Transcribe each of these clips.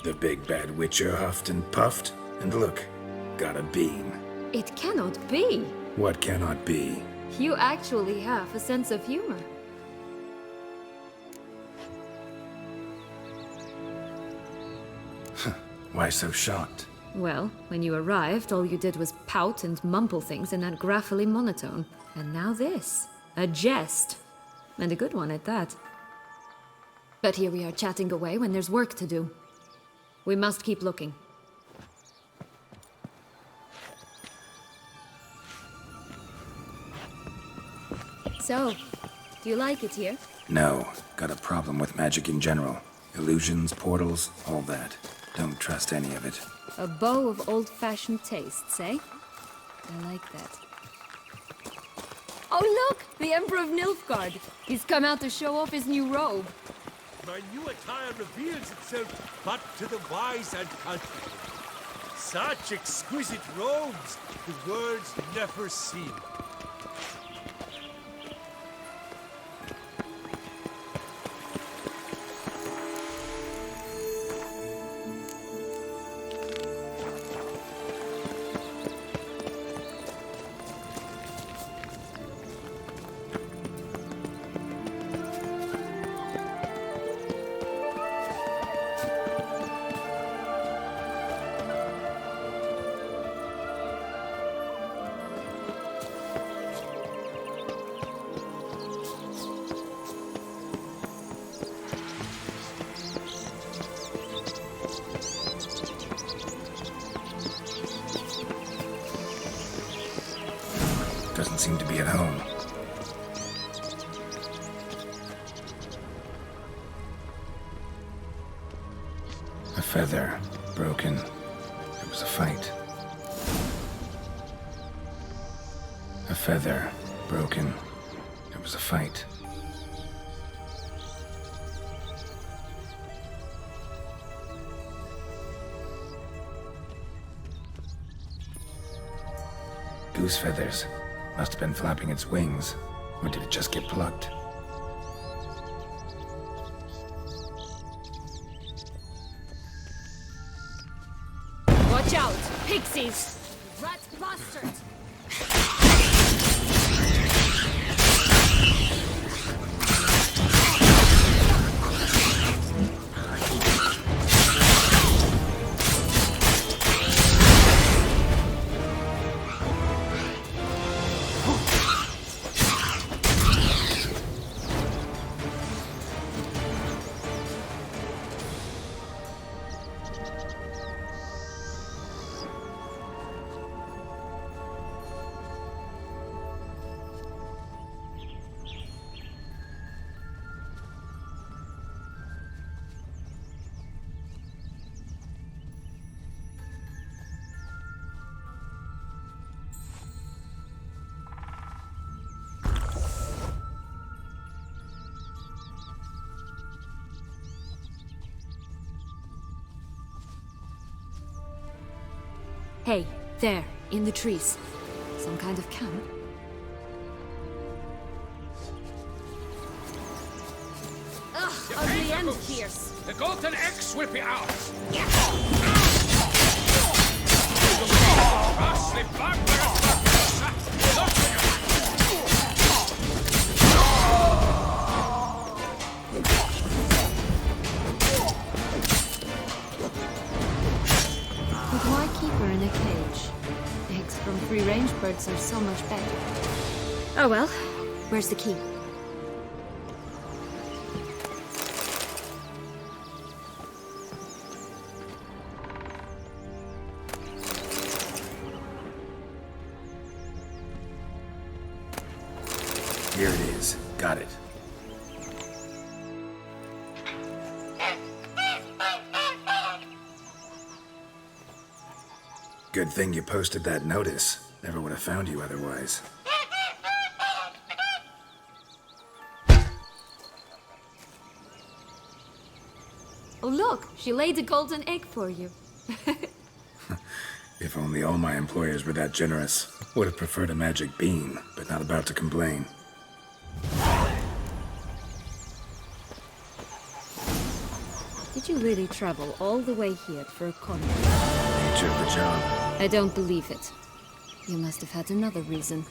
The big bad witcher huffed and puffed, and look, got a beam. It cannot be. What cannot be? You actually have a sense of humor. Why so shocked? Well, when you arrived, all you did was pout and mumble things in that graphically monotone. And now this. A jest. And a good one at that. But here we are chatting away when there's work to do. We must keep looking. So, do you like it here? No, got a problem with magic in general. Illusions, portals, all that. Don't trust any of it. A bow of old-fashioned tastes, eh? I like that. Oh look! The Emperor of Nilfgaard! He's come out to show off his new robe. My new attire reveals itself but to the wise and cultured. Such exquisite robes the world's never seen. Doesn't seem to be at home. A feather, broken. It was a fight. A feather, broken. It was a fight. Goose feathers. Must have been flapping its wings. Or did it just get plucked? Watch out! Pixies! Rat bastards! Hey, there, in the trees. Some kind of camp? Ugh, ugly and fierce. The golden X will be ours. But why keep her in a cage? Eggs from free-range birds are so much better. Oh well, where's the key? Here it is. Got it. Good thing you posted that notice. Never would have found you otherwise. Oh look, she laid a golden egg for you. If only all my employers were that generous. Would have preferred a magic bean, but not about to complain. Did you really travel all the way here for a convoy? Nature of the job. I don't believe it. You must have had another reason.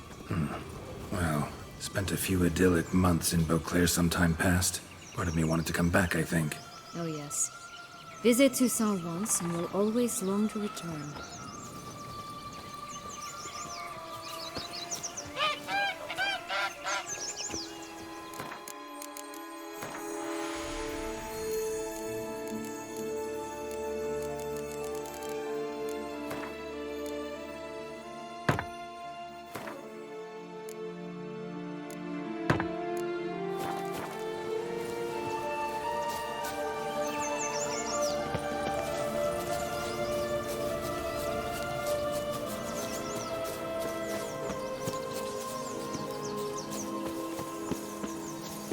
Well, spent a few idyllic months in Beauclair some time past. Part of me wanted to come back, I think. Oh yes. Visit Toussaint once and will always long to return.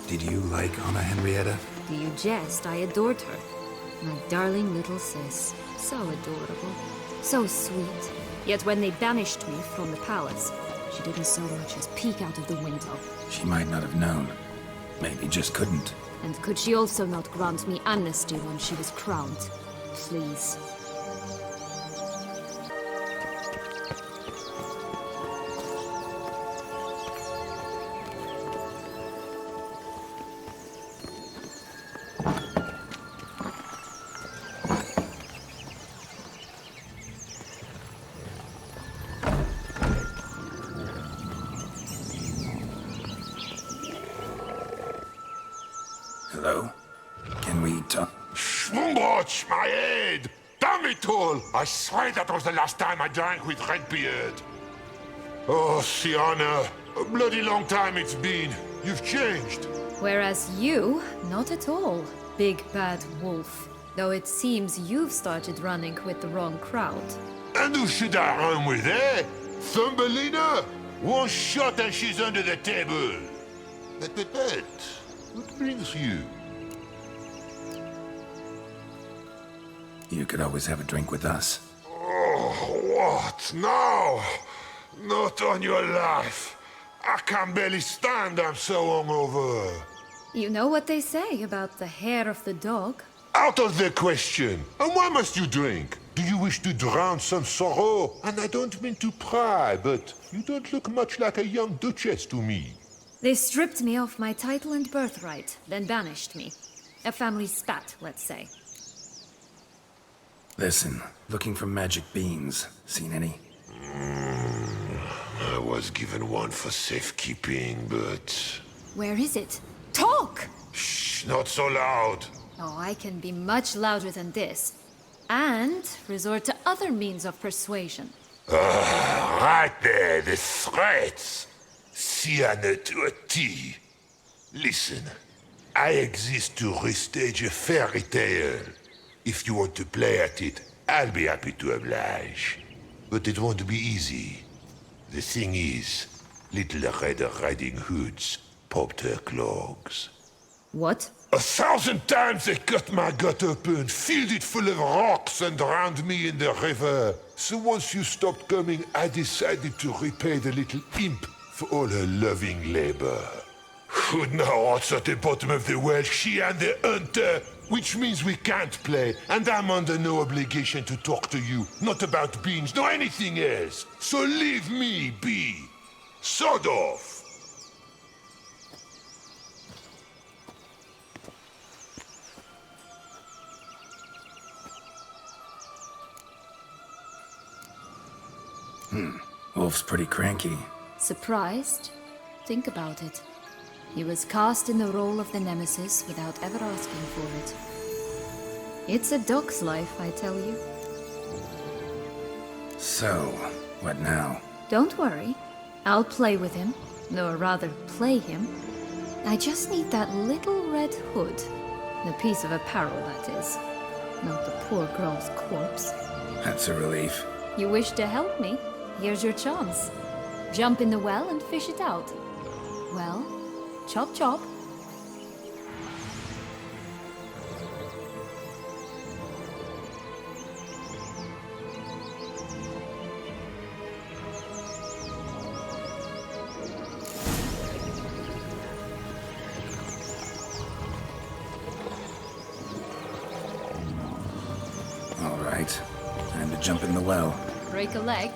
Did you like Anna Henrietta? Do you jest? I adored her. My darling little sis. So adorable. So sweet. Yet when they banished me from the palace, she didn't so much as peek out of the window. She might not have known. Maybe just couldn't. And could she also not grant me amnesty when she was crowned? Please. Hello? Can we talk? Schwungwatch, my head! Damn it all! I swear that was the last time I drank with Redbeard. Oh, Sienna, a bloody long time it's been. You've changed. Whereas you, not at all, big bad wolf. Though it seems you've started running with the wrong crowd. And who should I run with, eh? Thumbelina? One shot and she's under the table. But, what brings you? You could always have a drink with us. Oh, what now? Not on your life. I can barely stand, I'm so hungover. You know what they say about the hair of the dog? Out of the question. And why must you drink? Do you wish to drown some sorrow? And I don't mean to pry, but you don't look much like a young duchess to me. They stripped me of my title and birthright, then banished me. A family spat, let's say. Listen, looking for magic beans. Seen any? I was given one for safekeeping, but... Where is it? Talk! Shh, not so loud. Oh, I can be much louder than this. And resort to other means of persuasion. Right there, the threats. Sienna to a T. Listen, I exist to restage a fairy tale. If you want to play at it, I'll be happy to oblige. But it won't be easy. The thing is, Little Red Riding Hoods popped her clogs. What? 1,000 times they cut my gut open, filled it full of rocks and drowned me in the river. So once you stopped coming, I decided to repay the little imp for all her loving labor. Who now what's at the bottom of the well, she and the hunter, which means we can't play, and I'm under no obligation to talk to you, not about beans, nor anything else. So leave me be. Sod off. Wolf's pretty cranky. Surprised? Think about it. He was cast in the role of the Nemesis without ever asking for it. It's a dog's life, I tell you. So, what now? Don't worry. I'll play with him. Or rather, play him. I just need that little red hood. The piece of apparel, that is. Not the poor girl's corpse. That's a relief. You wish to help me? Here's your chance. Jump in the well and fish it out. Well, chop chop. jump in the well. Break a leg?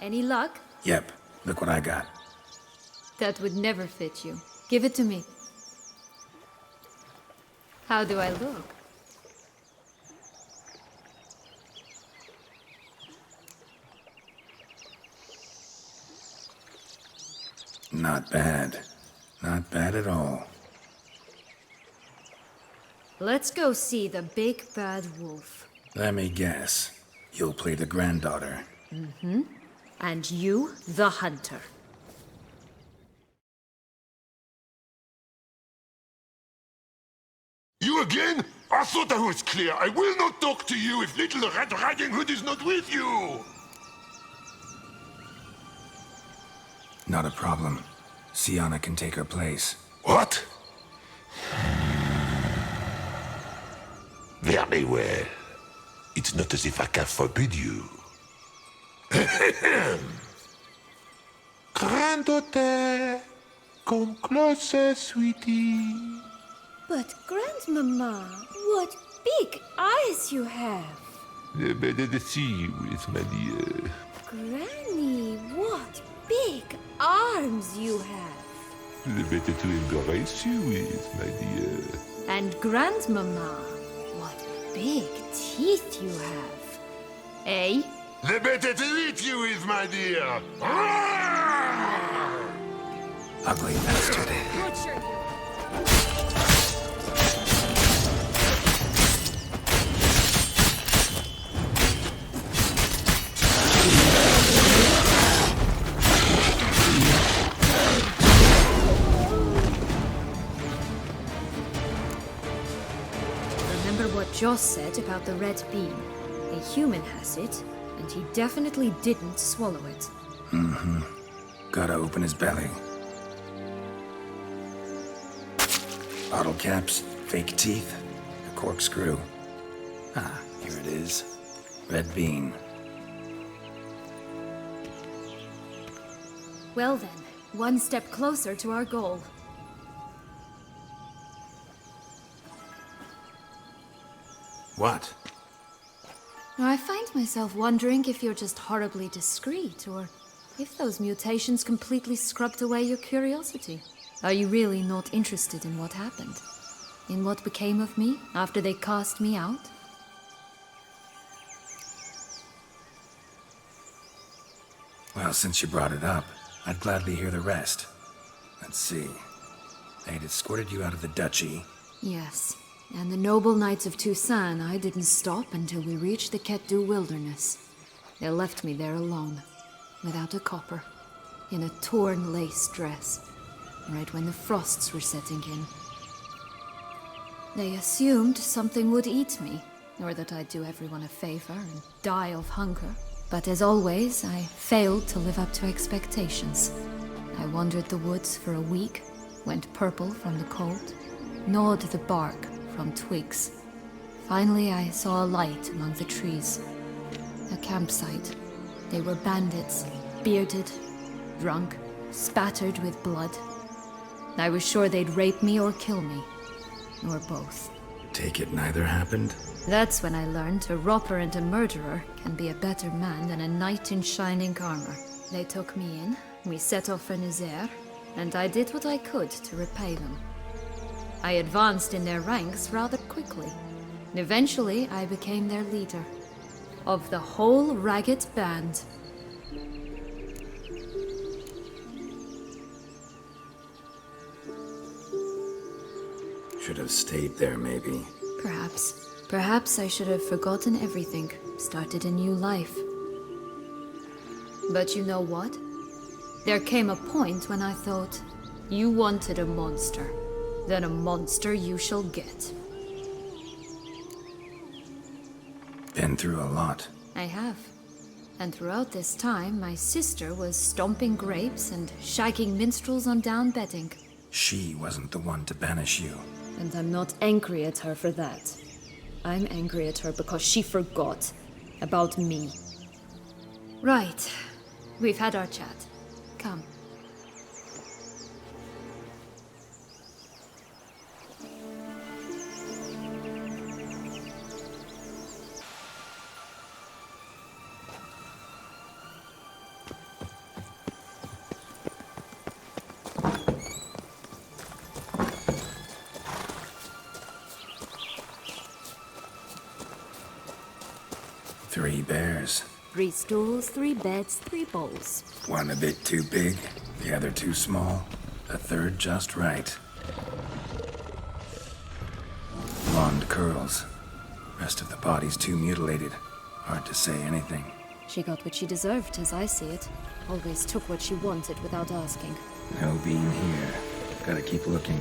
Any luck? Yep, look what I got. That would never fit you. Give it to me. How do I look? Not bad. Not bad at all. Let's go see the big bad wolf. Let me guess. You'll play the granddaughter. And you, the hunter. You again? I thought I was clear. I will not talk to you if little Red Riding Hood is not with you! Not a problem. Sienna can take her place. What? Very well. It's not as if I can forbid you. Granddaughter, come closer, sweetie. But Grandmama, what big eyes you have! The better to see you with, my dear. Granny, what big arms you have! The better to embrace you with, my dear. And Grandmama, what big teeth you have. Eh? The better to eat you with, my dear. Ugly bastard. Butcher you! Remember what Joss said about the red bean. A human has it, and he definitely didn't swallow it. Gotta open his belly. Bottle caps, fake teeth, a corkscrew. Ah, here it is. Red bean. Well then, one step closer to our goal. What? I find myself wondering if you're just horribly discreet, or if those mutations completely scrubbed away your curiosity. Are you really not interested in what happened? In what became of me after they cast me out? Well, since you brought it up, I'd gladly hear the rest. Let's see. They'd escorted you out of the duchy. Yes, and the noble knights of Toussaint, I didn't stop until we reached the Ketdu wilderness. They left me there alone, without a copper, in a torn lace dress, right when the frosts were setting in. They assumed something would eat me, or that I'd do everyone a favor and die of hunger. But as always, I failed to live up to expectations. I wandered the woods for a week, went purple from the cold, gnawed the bark from twigs. Finally, I saw a light among the trees. A campsite. They were bandits, bearded, drunk, spattered with blood. I was sure they'd rape me or kill me. or both. Take it neither happened? That's when I learned a robber and a murderer can be a better man than a knight in shining armor. They took me in, we set off for Nazaire, and I did what I could to repay them. I advanced in their ranks rather quickly. Eventually, I became their leader. Of the whole ragged band. Should have stayed there, maybe. Perhaps. Perhaps I should have forgotten everything, started a new life. But you know what? There came a point when I thought, you wanted a monster. Then a monster you shall get. Been through a lot. I have. And throughout this time, my sister was stomping grapes and shagging minstrels on down bedding. She wasn't the one to banish you. And I'm not angry at her for that. I'm angry at her because she forgot about me. Right. We've had our chat. Come. Three bears. 3 stools, 3 beds, 3 bowls. One a bit too big, the other too small, the third just right. Blonde curls. Rest of the body's too mutilated. Hard to say anything. She got what she deserved, as I see it. Always took what she wanted without asking. No being here. Gotta keep looking.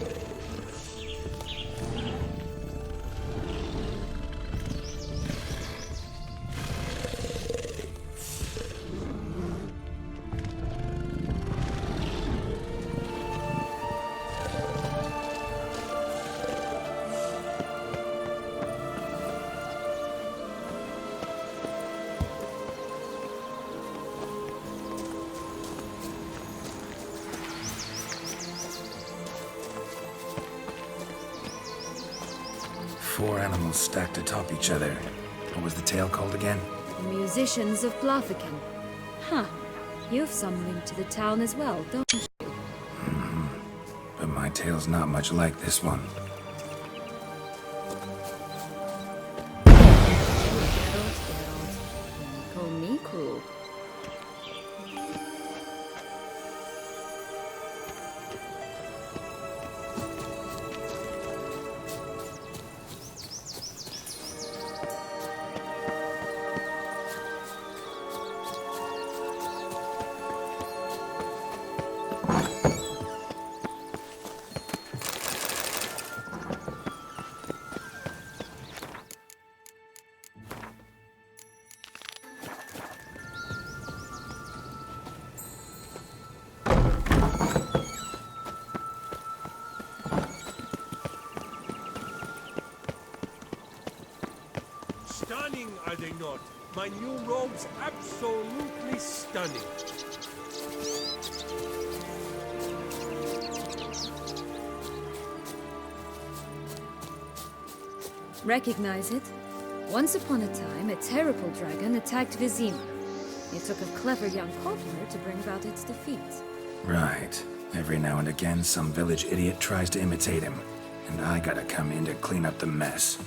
Four animals stacked atop each other. What was the tale called again? The musicians of Blaviken. Huh. You've some link to the town as well, don't you? But my tale's not much like this one. Geralt. Call me cruel. Stunning, are they not? My new robes absolutely stunning. Recognize it? Once upon a time, a terrible dragon attacked Vizima. It took a clever young cobbler to bring about its defeat. Right. Every now and again, some village idiot tries to imitate him. And I gotta come in to clean up the mess.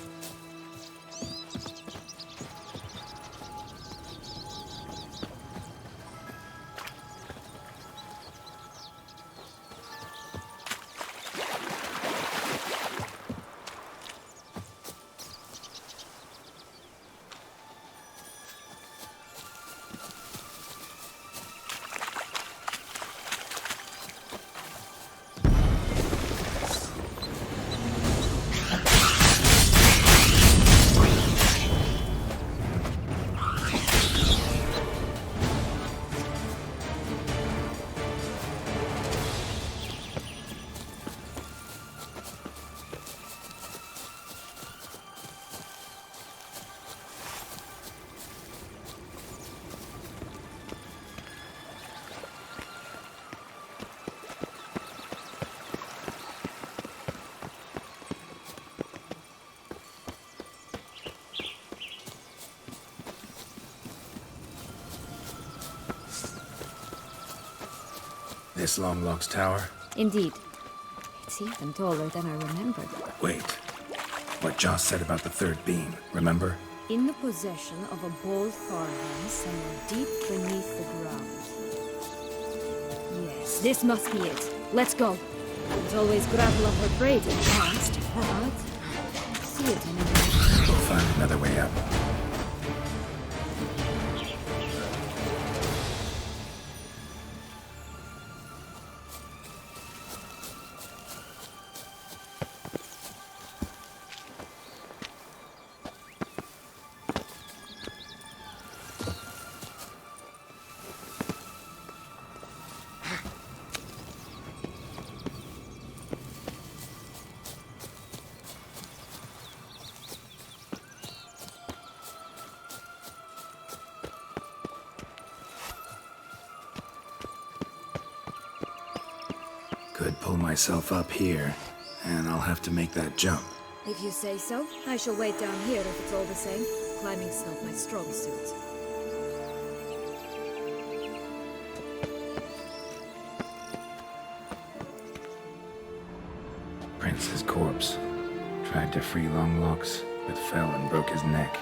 This Longlock's tower? Indeed. It's even taller than I remembered. Wait. What Joss said about the third beam, remember? In the possession of a bold farmhand somewhere deep beneath the ground. Yes, this must be it. Let's go. There's always grapple up or prey to be honest, but see it anyway. We'll find another way up. Could pull myself up here, and I'll have to make that jump. If you say so, I shall wait down here if it's all the same. Climbing's not my strong suit. Prince's corpse. Tried to free Longlocks, but fell and broke his neck.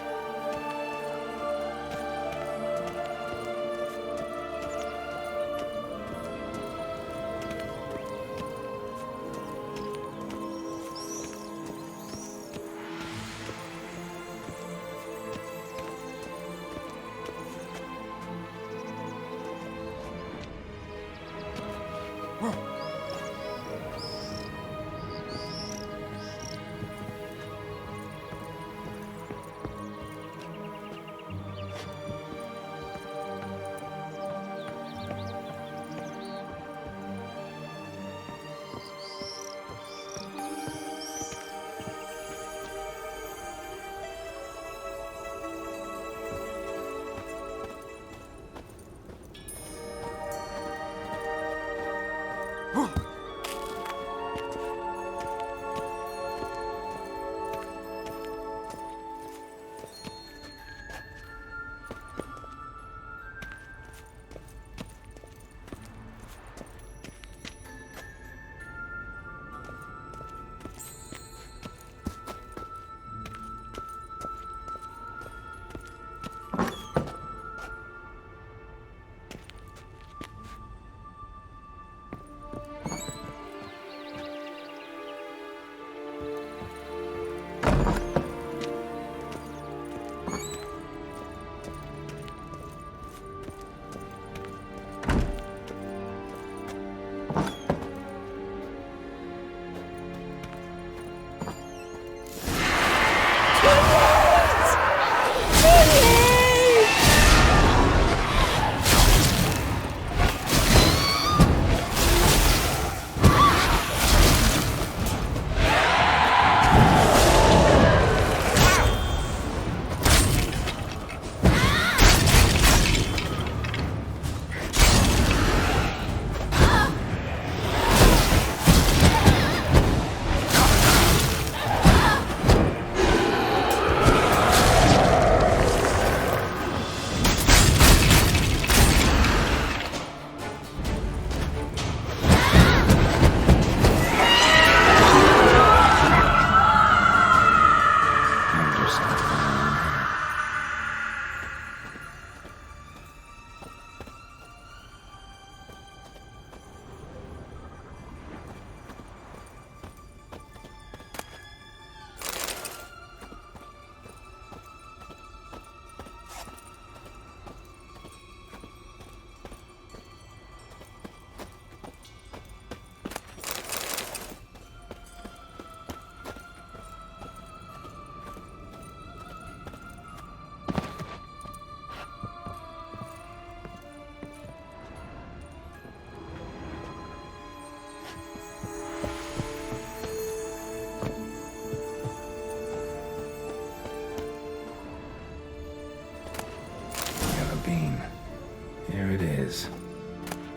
Here it is.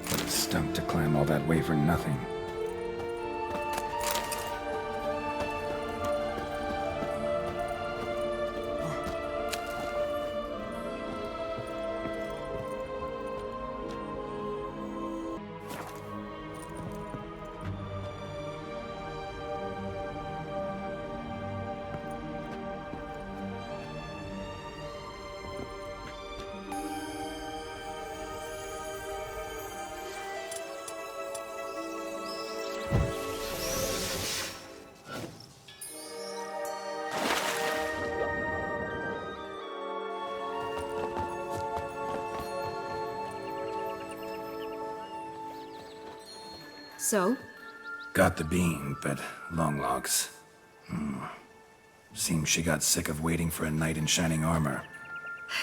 But it stunk to climb all that way for nothing. So? Got the bean, but long logs. Seems she got sick of waiting for a knight in shining armor.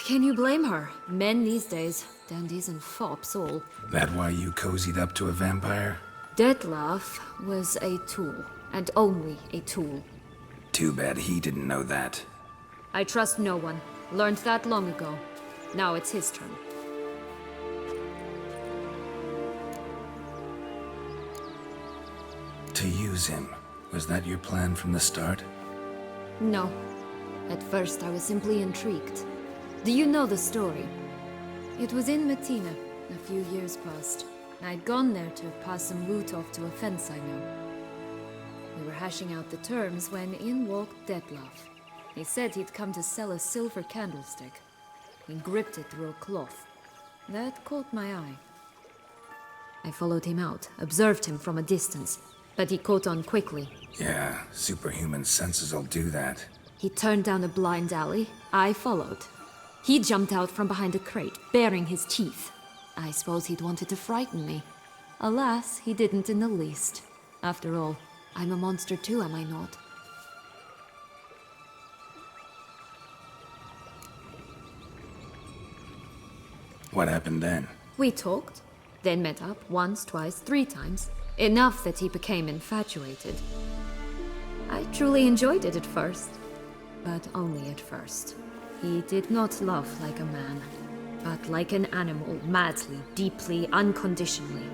Can you blame her? Men these days, dandies and fops all. That why you cozied up to a vampire? Deathmarch was a tool, and only a tool. Too bad he didn't know that. I trust no one. Learned that long ago. Now it's his turn. To use him, was that your plan from the start? No. At first, I was simply intrigued. Do you know the story? It was in Mettina, a few years past. I'd gone there to pass some loot off to a fence I know. We were hashing out the terms when in walked Deathmarch. He said he'd come to sell a silver candlestick. He gripped it through a cloth. That caught my eye. I followed him out, observed him from a distance, but he caught on quickly. Yeah, superhuman senses will do that. He turned down a blind alley. I followed. He jumped out from behind a crate, baring his teeth. I suppose he'd wanted to frighten me. Alas, he didn't in the least. After all, I'm a monster too, am I not? What happened then? We talked, then met up once, twice, 3 times. Enough that he became infatuated. I truly enjoyed it at first, but only at first. He did not love like a man, but like an animal, madly, deeply, unconditionally,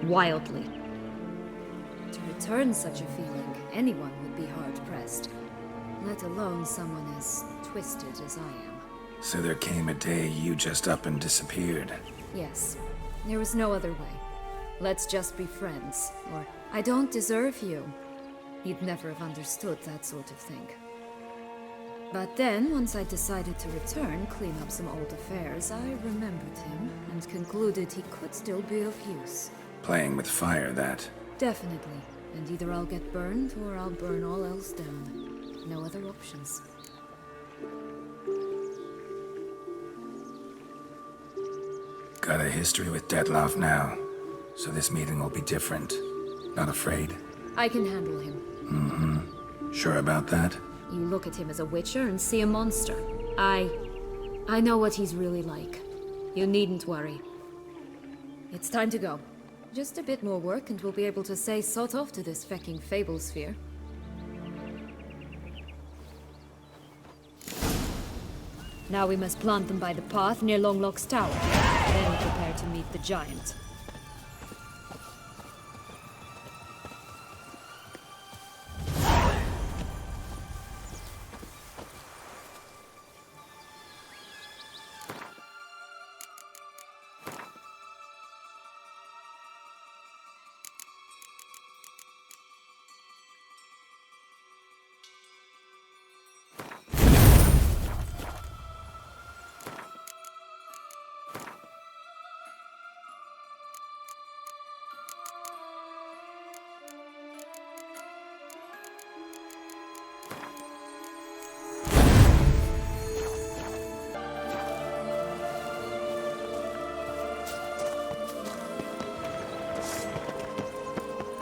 wildly. To return such a feeling, anyone would be hard-pressed, let alone someone as twisted as I am. So there came a day you just up and disappeared. Yes, there was no other way. Let's just be friends, or I don't deserve you. He'd never have understood that sort of thing. But then, once I decided to return, clean up some old affairs, I remembered him and concluded he could still be of use. Playing with fire, that. Definitely. And either I'll get burned or I'll burn all else down. No other options. Got a history with Dettlaff now, so this meeting will be different. Not afraid? I can handle him. Sure about that? You look at him as a witcher and see a monster. I know what he's really like. You needn't worry. It's time to go. Just a bit more work and we'll be able to say sod off to this fecking fable sphere. Now we must plant them by the path near Longlock's tower. Then prepare to meet the giant.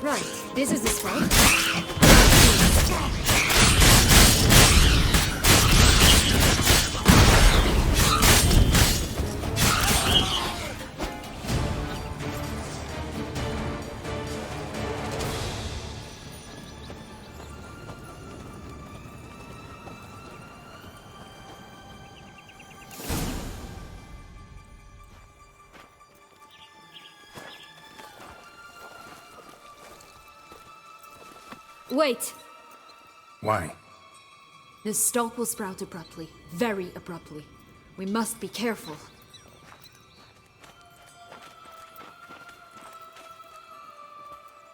Right, this is the spot. Wait! Why? The stalk will sprout abruptly. Very abruptly. We must be careful.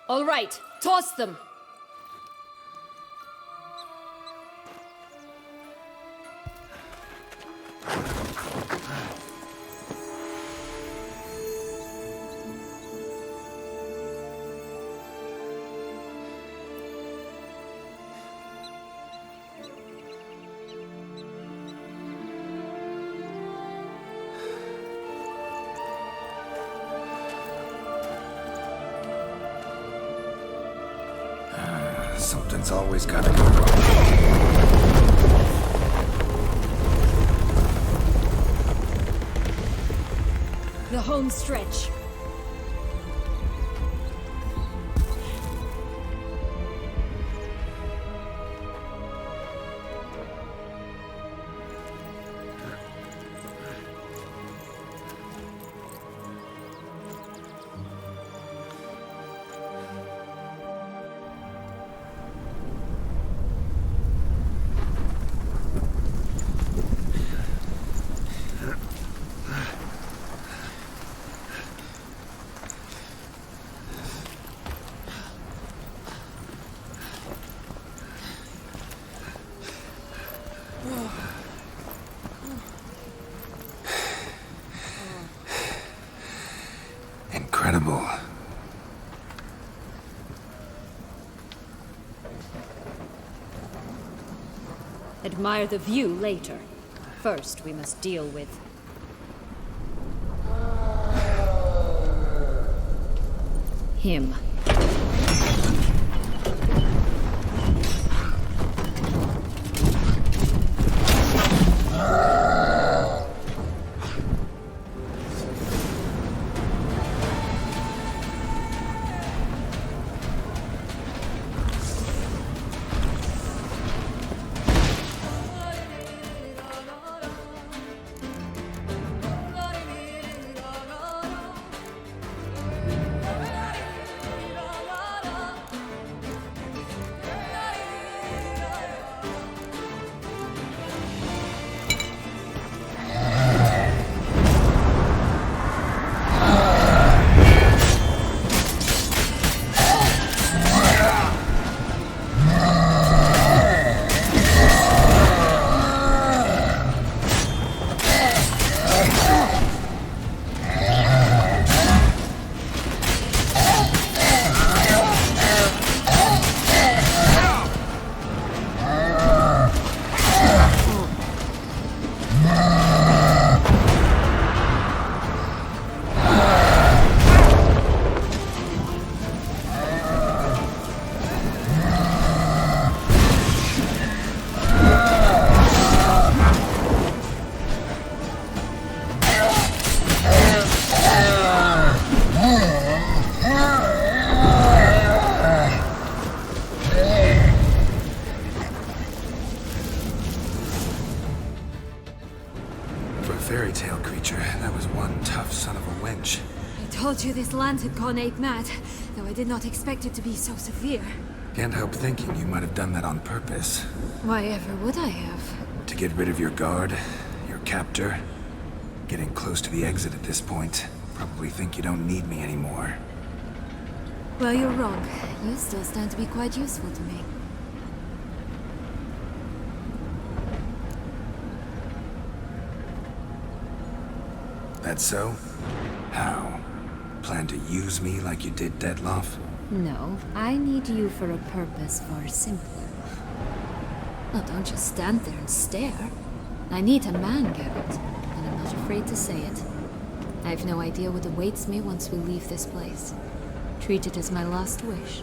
All right, toss them! Something's always gotta go wrong. The home stretch. Incredible. Admire the view later. First, we must deal with... him. Fairy tale creature, that was one tough son of a wench. I told you this land had gone ape mad, though I did not expect it to be so severe. Can't help thinking you might have done that on purpose. Why ever would I have? To get rid of your guard, your captor. Getting close to the exit at this point. Probably think you don't need me anymore. Well, you're wrong. You still stand to be quite useful to me. That so? How? Plan to use me like you did Dettloff? No, I need you for a purpose far simpler. Well, don't just stand there and stare. I need a man, Geralt, and I'm not afraid to say it. I have no idea what awaits me once we leave this place. Treat it as my last wish.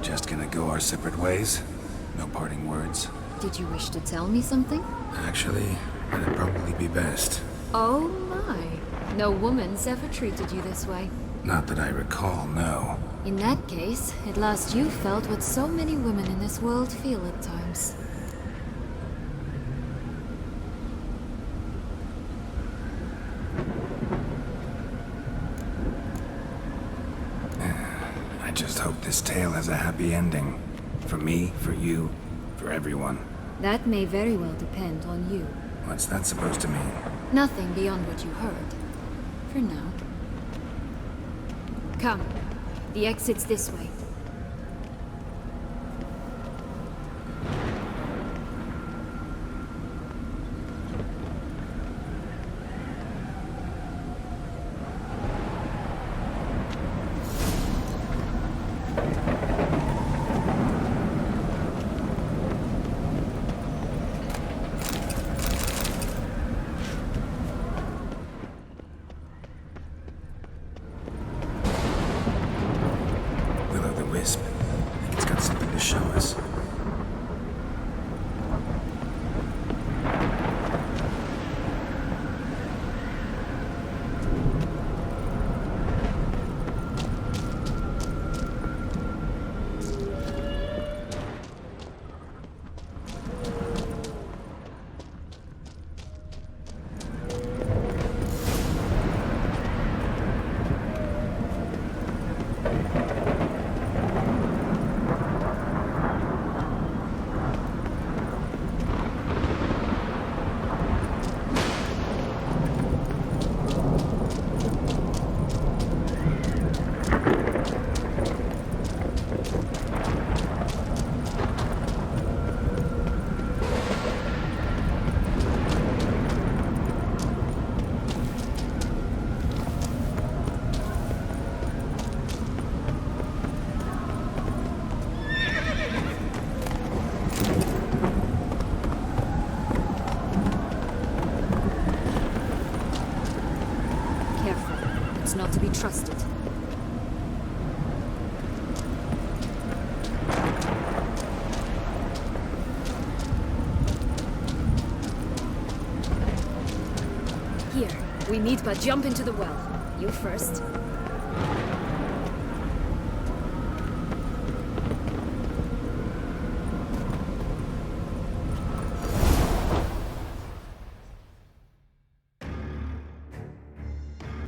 Just gonna go our separate ways? No parting words? Did you wish to tell me something? Actually, that'd probably be best. Oh my. No woman's ever treated you this way. Not that I recall, no. In that case, at last you felt what so many women in this world feel at times. I just hope this tale has a happy ending. For me, for you, for everyone. That may very well depend on you. What's that supposed to mean? Nothing beyond what you heard. For now. Come. The exit's this way. She's not to be trusted. Here, we need but jump into the well. You first.